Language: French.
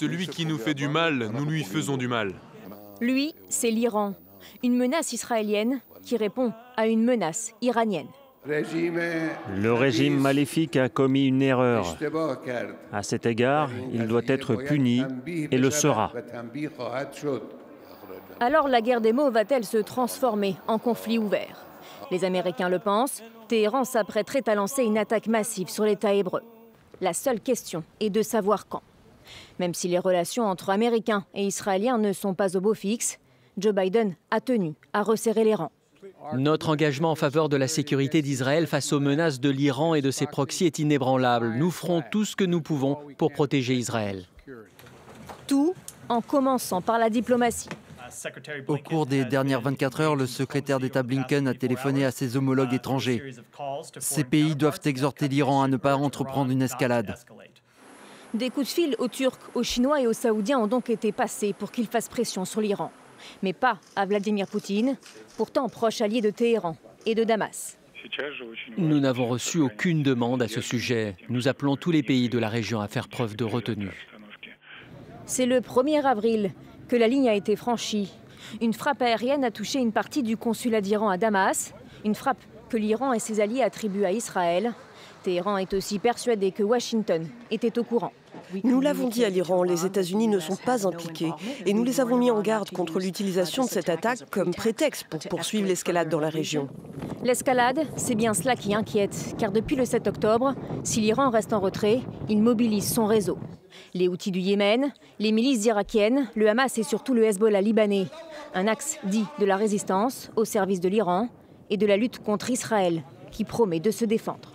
Celui qui nous fait du mal, nous lui faisons du mal. Lui, c'est l'Iran, une menace israélienne qui répond à une menace iranienne. Le régime maléfique a commis une erreur. À cet égard, il doit être puni et le sera. Alors la guerre des mots va-t-elle se transformer en conflit ouvert? Les Américains le pensent, Téhéran s'apprêterait à lancer une attaque massive sur l'État hébreu. La seule question est de savoir quand. Même si les relations entre Américains et Israéliens ne sont pas au beau fixe, Joe Biden a tenu à resserrer les rangs. Notre engagement en faveur de la sécurité d'Israël face aux menaces de l'Iran et de ses proxys est inébranlable. Nous ferons tout ce que nous pouvons pour protéger Israël. Tout en commençant par la diplomatie. Au cours des dernières 24 heures, le secrétaire d'État Blinken a téléphoné à ses homologues étrangers. Ces pays doivent exhorter l'Iran à ne pas entreprendre une escalade. Des coups de fil aux Turcs, aux Chinois et aux Saoudiens ont donc été passés pour qu'ils fassent pression sur l'Iran. Mais pas à Vladimir Poutine, pourtant proche allié de Téhéran et de Damas. Nous n'avons reçu aucune demande à ce sujet. Nous appelons tous les pays de la région à faire preuve de retenue. C'est le 1er avril que la ligne a été franchie. Une frappe aérienne a touché une partie du consulat d'Iran à Damas, une frappe que l'Iran et ses alliés attribuent à Israël. Téhéran est aussi persuadé que Washington était au courant. Nous l'avons dit à l'Iran, les États-Unis ne sont pas impliqués et nous les avons mis en garde contre l'utilisation de cette attaque comme prétexte pour poursuivre l'escalade dans la région. L'escalade, c'est bien cela qui inquiète, car depuis le 7 octobre, si l'Iran reste en retrait, il mobilise son réseau. Les Houthis du Yémen, les milices irakiennes, le Hamas et surtout le Hezbollah libanais. Un axe dit de la résistance au service de l'Iran et de la lutte contre Israël, qui promet de se défendre.